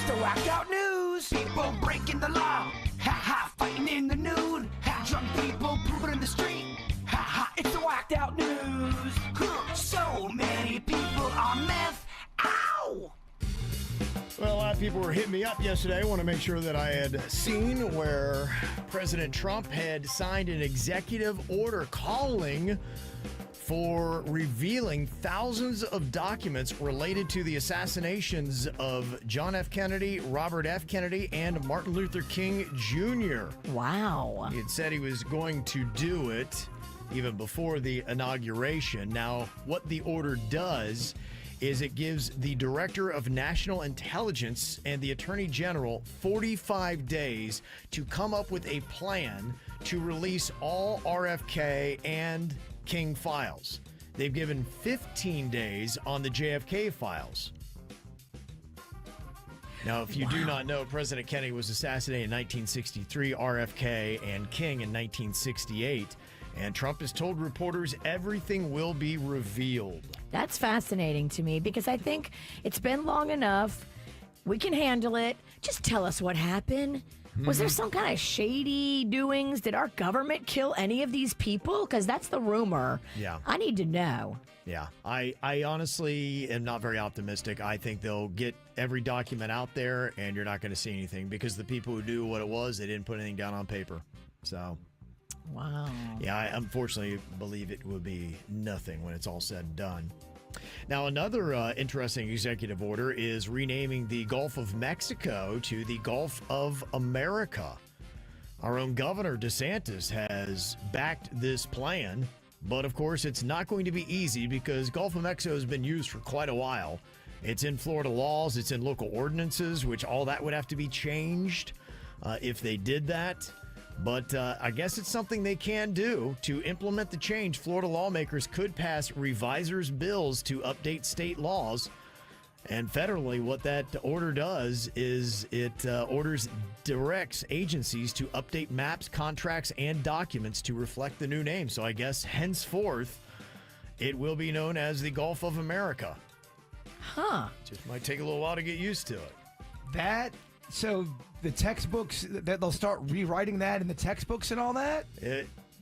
It's the whacked out news. People breaking the law. Ha ha, fighting in the nude. Ha, drunk people pooping in the street. Ha ha, it's the whacked out news. Huh, so many people on meth. Ow! Well, a lot of people were hitting me up yesterday. I want to make sure that I had seen where President Trump had signed an executive order calling for revealing thousands of documents related to the assassinations of John F. Kennedy, Robert F. Kennedy, and Martin Luther King Jr. Wow. He had said he was going to do it even before the inauguration. Now, what the order does is it gives the Director of National Intelligence and the Attorney General 45 days to come up with a plan to release all RFK and King files. They've given 15 days on the JFK files. Now, if you do not know, President Kennedy was assassinated in 1963, RFK and King in 1968. And Trump has told reporters everything will be revealed. That's fascinating to me because I think it's been long enough. We can handle it. Just tell us what happened. Was there some kind of shady doings? Did our government kill any of these people? Because that's the rumor. Yeah. I need to know. Yeah, I honestly am not very optimistic. I think they'll get every document out there and you're not going to see anything because the people who knew what it was, they didn't put anything down on paper. So, wow. Yeah, I unfortunately believe it will be nothing when it's all said and done. Now, another interesting executive order is renaming the Gulf of Mexico to the Gulf of America. Our own Governor DeSantis has backed this plan, but of course it's not going to be easy because Gulf of Mexico has been used for quite a while. It's in Florida laws, it's in local ordinances, which all that would have to be changed if they did that. But I guess it's something they can do. To implement the change, Florida lawmakers could pass revisers' bills to update state laws. And federally, what that order does is it directs agencies to update maps, contracts, and documents to reflect the new name. So I guess henceforth, it will be known as the Gulf of America. Huh. Just might take a little while to get used to it. So the textbooks, that they'll start rewriting that in the textbooks and all that?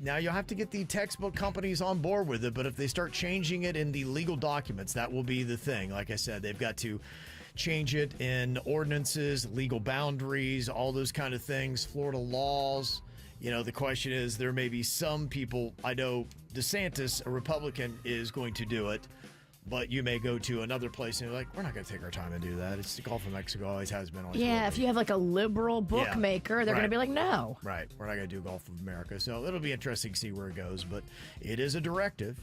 Now, you'll have to get the textbook companies on board with it, but if they start changing it in the legal documents, that will be the thing. Like I said, they've got to change it in ordinances, legal boundaries, all those kind of things, Florida laws. You know, the question is, there may be some people, I know DeSantis, a Republican, is going to do it. But you may go to another place and you're like, we're not going to take our time and do that. It's the Gulf of Mexico, always has been. Always Yeah, if you have like a liberal bookmaker, they're going to be like, no. Right, we're not going to do Gulf of America. So it'll be interesting to see where it goes, but it is a directive.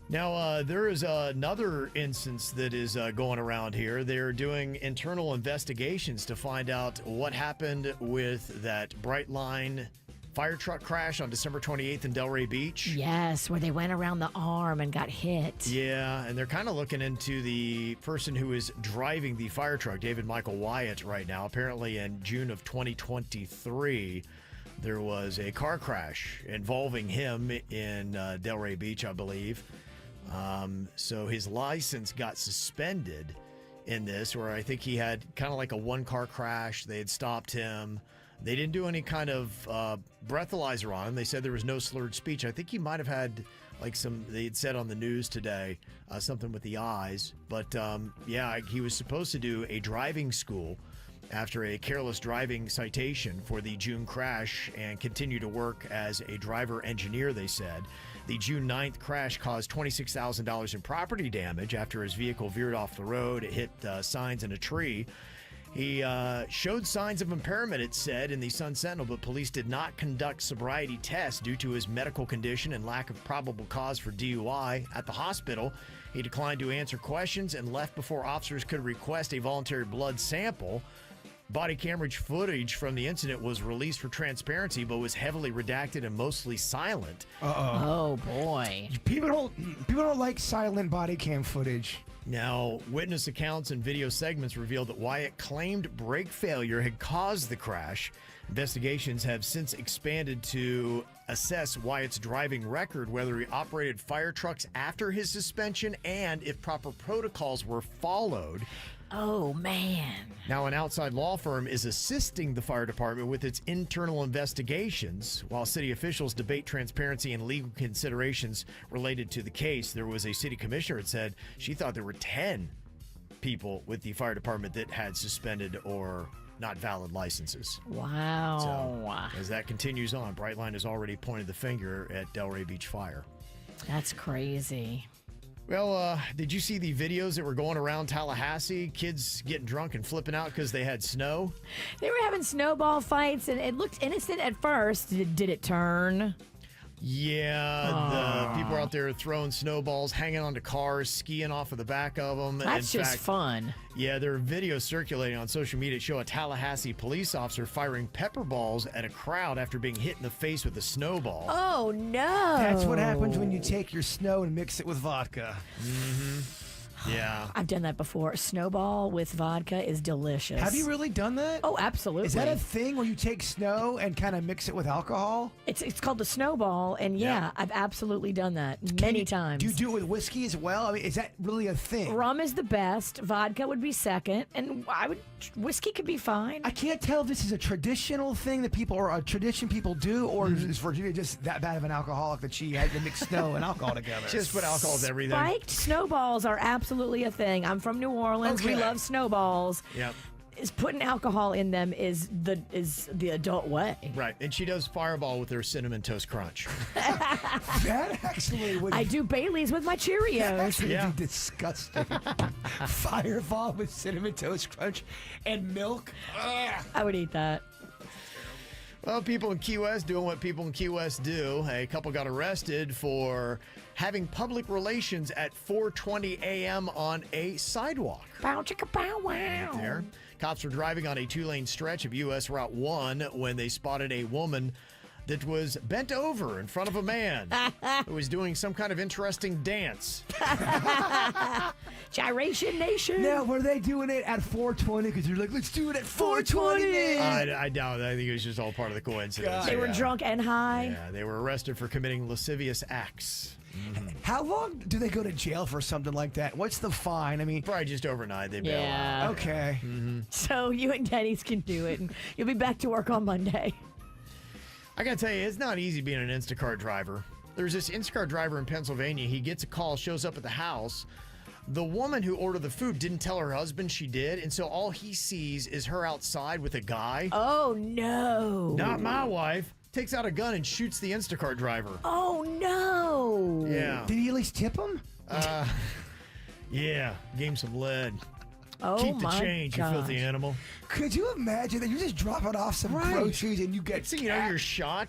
Now, there is another instance that is going around here. They're doing internal investigations to find out what happened with that Brightline fire truck crash on December 28th in Delray Beach. Yes, where they went around the arm and got hit. Yeah, and they're kind of looking into the person who is driving the fire truck, David Michael Wyatt, right now. Apparently in June of 2023, there was a car crash involving him in Delray Beach, I believe. So his license got suspended in this, where I think he had kind of like a one-car crash. They had stopped him. They didn't do any kind of breathalyzer on him. They said there was no slurred speech. I think he might have had they had said on the news today, something with the eyes. But yeah, he was supposed to do a driving school after a careless driving citation for the June crash and continue to work as a driver engineer, they said. The June 9th crash caused $26,000 in property damage after his vehicle veered off the road. It hit signs and a tree. He showed signs of impairment, it said, in the Sun Sentinel, but police did not conduct sobriety tests due to his medical condition and lack of probable cause for DUI. At the hospital, he declined to answer questions and left before officers could request a voluntary blood sample. Body camera footage from the incident was released for transparency, but was heavily redacted and mostly silent. Oh, boy. People don't like silent body cam footage. Now, witness accounts and video segments revealed that Wyatt claimed brake failure had caused the crash. Investigations have since expanded to assess Wyatt's driving record, whether he operated fire trucks after his suspension, and if proper protocols were followed. Oh, man. Now, an outside law firm is assisting the fire department with its internal investigations. While city officials debate transparency and legal considerations related to the case, there was a city commissioner that said she thought there were 10 people with the fire department that had suspended or not valid licenses. Wow. So, as that continues on, Brightline has already pointed the finger at Delray Beach Fire. That's crazy. Well, did you see the videos that were going around Tallahassee? Kids getting drunk and flipping out because they had snow? They were having snowball fights, and it looked innocent at first. Did it turn? Yeah, the people are out there throwing snowballs, hanging onto cars, skiing off of the back of them. That's In just fact, fun. Yeah, there are videos circulating on social media that show a Tallahassee police officer firing pepper balls at a crowd after being hit in the face with a snowball. Oh, no. That's what happens when you take your snow and mix it with vodka. Yeah. I've done that before. Snowball with vodka is delicious. Have you really done that? Oh, absolutely. Is that a thing where you take snow and kind of mix it with alcohol? It's called the snowball, and yeah, I've absolutely done that many times. Do you do it with whiskey as well? I mean, is that really a thing? Rum is the best. Vodka would be second, and whiskey could be fine. I can't tell if this is a traditional thing that people or a tradition people do, or is Virginia just that bad of an alcoholic that she had to mix snow and alcohol together? Just put alcohol with everything. Spiked snowballs are absolutely a thing. I'm from New Orleans. We Okay. love snowballs. Yep. Is putting alcohol in them is the adult way. Right. And she does Fireball with her Cinnamon Toast Crunch. That actually would I do Baileys with my Cheerios. actually Yeah. be disgusting. Fireball with cinnamon toast crunch and milk. Ugh. I would eat that. Well, people in Key West doing what people in Key West do. A couple got arrested for having public relations at 4:20 a.m. on a sidewalk. Bow chicka bow wow. There. Cops were driving on a two-lane stretch of U.S. Route 1 when they spotted a woman that was bent over in front of a man who was doing some kind of interesting dance. Gyration Nation. Now, were they doing it at 4:20? Because you're like, let's do it at 4:20. I doubt it. I think it was just all part of the coincidence. God. They were Yeah. drunk and high. Yeah, they were arrested for committing lascivious acts. How long do they go to jail for something like that? What's the fine? I mean, Probably just overnight they bail out. Yeah. okay. So you and Denny's can do it, and you'll be back to work on Monday. I gotta tell you, it's not easy being an Instacart driver. There's this Instacart driver in Pennsylvania. He gets a call, shows up at the house. The woman who ordered the food didn't tell her husband she did, and so all he sees is her outside with a guy. Oh no. Not my wife. Takes out a gun and shoots the Instacart driver. Oh no. Yeah. Did he at least tip him? Yeah. Gave him some lead. Oh Keep the my change, gosh. you filthy animal. Could you imagine that you're just dropping off some groceries and you get So you know you're shot.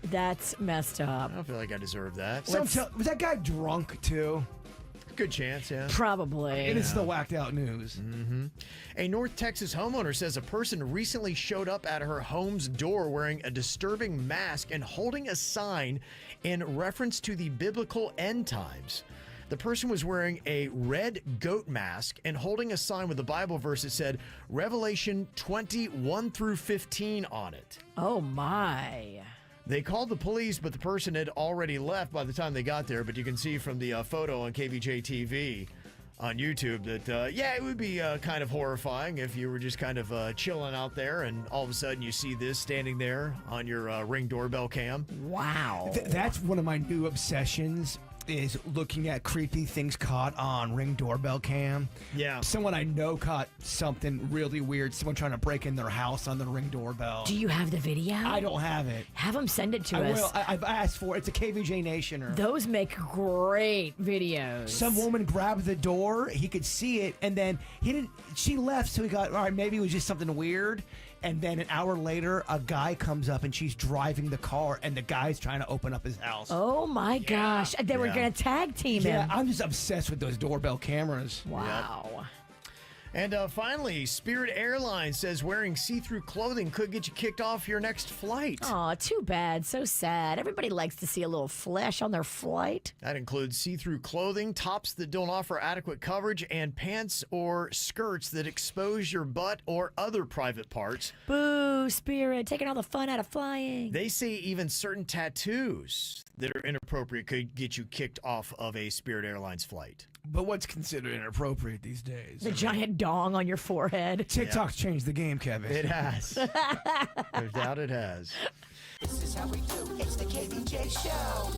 That's messed up. I don't feel like I deserve that. was that guy drunk too? Good chance, yeah. Probably. And it's the whacked out news. A North Texas homeowner says a person recently showed up at her home's door wearing a disturbing mask and holding a sign in reference to the biblical end times. The person was wearing a red goat mask and holding a sign with a Bible verse that said Revelation 21 through 15 on it. Oh my. They called the police, but the person had already left by the time they got there. But you can see from the photo on KVJ TV on YouTube that, yeah, it would be kind of horrifying if you were just kind of chilling out there and all of a sudden you see this standing there on your Ring doorbell cam. Wow. That's one of my new obsessions is looking at creepy things caught on Ring doorbell cam. Yeah. Someone I know caught something really weird. Someone trying to break in their house on the Ring doorbell. Do you have the video? I don't have it. Have them send it to I us. will. I've asked for it. It's a KVJ Nation or Those make great videos. some woman grabbed the door. He could see it, and then he didn't. She left, so he got all right. Maybe it was just something weird. And then an hour later, a guy comes up, and she's driving the car, and the guy's trying to open up his house. Oh my gosh. They were Yeah. going to tag team Yeah, him. I'm just obsessed with those doorbell cameras. Wow. And finally, Spirit Airlines says wearing see-through clothing could get you kicked off your next flight. Aw, too bad. So sad. Everybody likes to see a little flesh on their flight. That includes see-through clothing, tops that don't offer adequate coverage, and pants or skirts that expose your butt or other private parts. Boo, Spirit, taking all the fun out of flying. They say even certain tattoos that are inappropriate could get you kicked off of a Spirit Airlines flight. But what's considered inappropriate these days? The giant dong on your forehead. TikTok's changed the game, Kevin. It has. There's doubt it has. This is how we do. It's the KVJ Show.